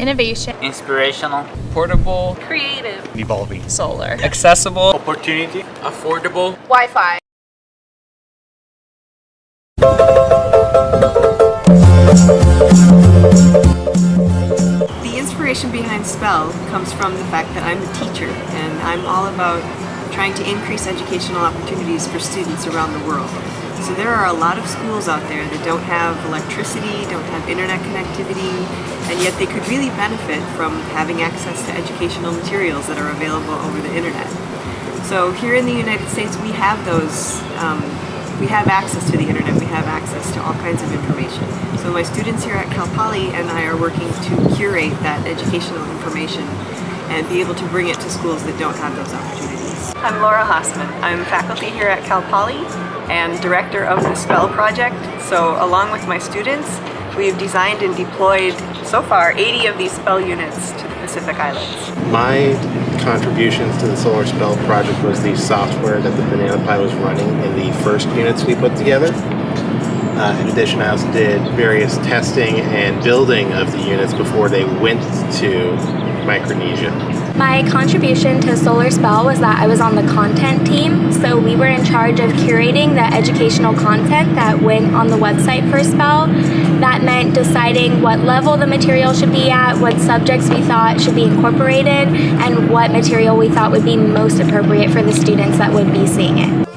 innovation, inspirational, portable, creative, evolving, solar, accessible, opportunity, affordable, Wi-Fi. The inspiration behind SPELL comes from the fact that I'm a teacher and I'm all about trying to increase educational opportunities for students around the world. So there are a lot of schools out there that don't have electricity, don't have internet connectivity, and yet they could really benefit from having access to educational materials that are available over the internet. So here in the United States we have those, we have access to the internet, we have access to all kinds of information. So my students here at Cal Poly and I are working to curate that educational information and be able to bring it to schools that don't have those opportunities. I'm Laura Hossman. I'm faculty here at Cal Poly and director of the SPELL project. So along with my students, we've designed and deployed so far 80 of these SPELL units to the Pacific Islands. My contributions to the Solar SPELL project was the software that the Banana Pi was running in the first units we put together. In addition, I also did various testing and building of the units before they went to Micronesia. My contribution to Solar SPELL was that I was on the content team, so we were in charge of curating the educational content that went on the website for SPELL. That meant deciding what level the material should be at, what subjects we thought should be incorporated, and what material we thought would be most appropriate for the students that would be seeing it.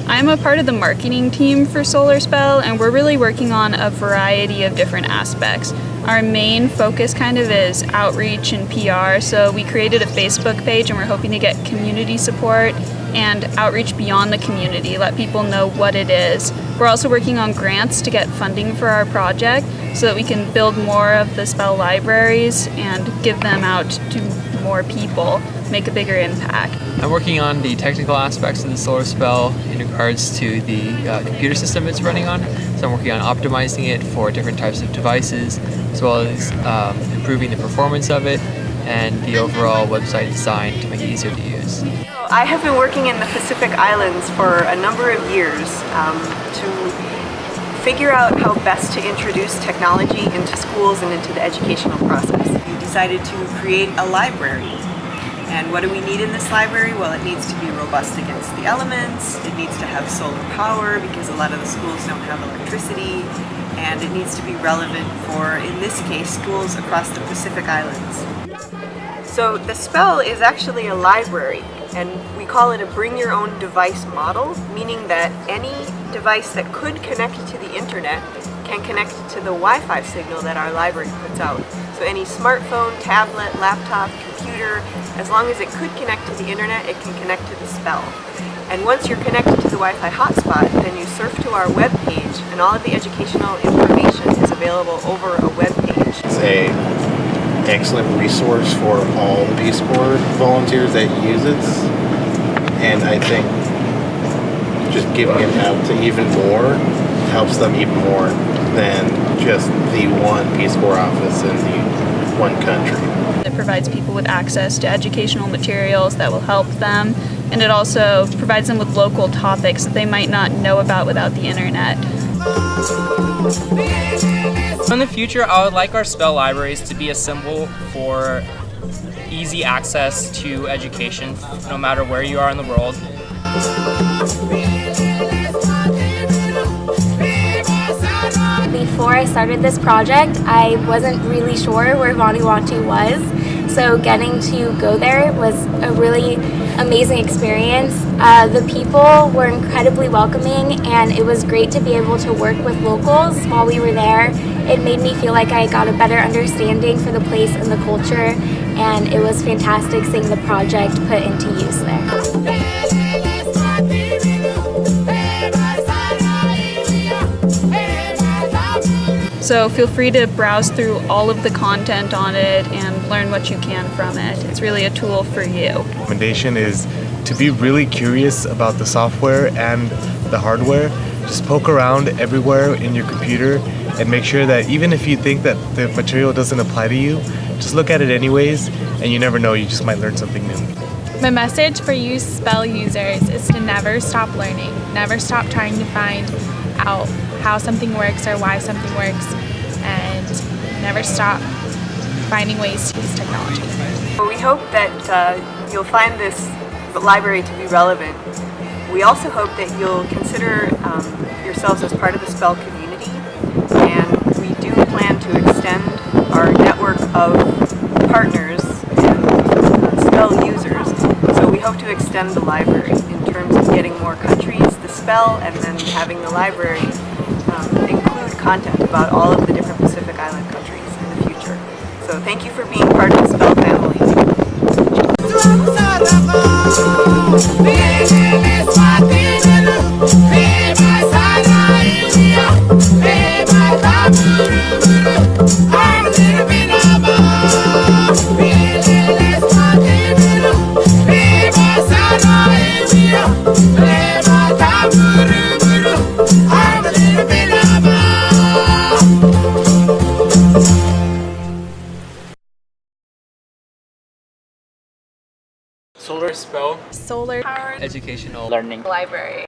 I'm a part of the marketing team for Solar SPELL, and we're really working on a variety of different aspects. Our main focus kind of is outreach and PR, so we created a Facebook page and we're hoping to get community support and outreach beyond the community, let people know what it is. We're also working on grants to get funding for our project so that we can build more of the SPELL libraries and give them out to more people, make a bigger impact. I'm working on the technical aspects of the Solar SPELL in regards to the computer system it's running on. So I'm working on optimizing it for different types of devices, as well as improving the performance of it and the overall website design to make it easier to use. I have been working in the Pacific Islands for a number of years to figure out how best to introduce technology into schools and into the educational process. We decided to create a library. And what do we need in this library? Well, it needs to be robust against the elements, it needs to have solar power because a lot of the schools don't have electricity, and it needs to be relevant for, in this case, schools across the Pacific Islands. So the SPELL is actually a library, and we call it a bring your own device model, meaning that any device that could connect to the internet can connect to the Wi-Fi signal that our library puts out. So any smartphone, tablet, laptop, computer, as long as it could connect to the internet, it can connect to the SPELL. And once you're connected to the Wi-Fi hotspot, then you surf to our web page, and all of the educational information is available over a web page. It's an excellent resource for all the Peace Corps volunteers that use it, and I think just giving it out to even more helps them even more than just the one Peace Corps office in the one country. It provides people with access to educational materials that will help them, and it also provides them with local topics that they might not know about without the internet. In the future, I would like our SPELL libraries to be a symbol for easy access to education, no matter where you are in the world. Before I started this project, I wasn't really sure where Vanuatu was, so getting to go there was a really amazing experience. The people were incredibly welcoming, and it was great to be able to work with locals while we were there. It made me feel like I got a better understanding for the place and the culture, and it was fantastic seeing the project put into use there. So feel free to browse through all of the content on it and learn what you can from it. It's really a tool for you. Recommendation is to be really curious about the software and the hardware. Just poke around everywhere in your computer and make sure that even if you think that the material doesn't apply to you, just look at it anyways, and you never know, you just might learn something new. My message for you SPELL users is to never stop learning, never stop trying to find out how something works or why something works, and never stop finding ways to use technology. Well, we hope that you'll find this library to be relevant. We also hope that you'll consider yourselves as part of the SPEL community, and we do plan to extend our network of partners and SPEL users. So we hope to extend the library in terms of getting more countries the SPEL, and then having the library include content about all of the different Pacific Island countries in the future. So thank you for being part of the SPEL family. Solar Spell Solar Educational Learning Library.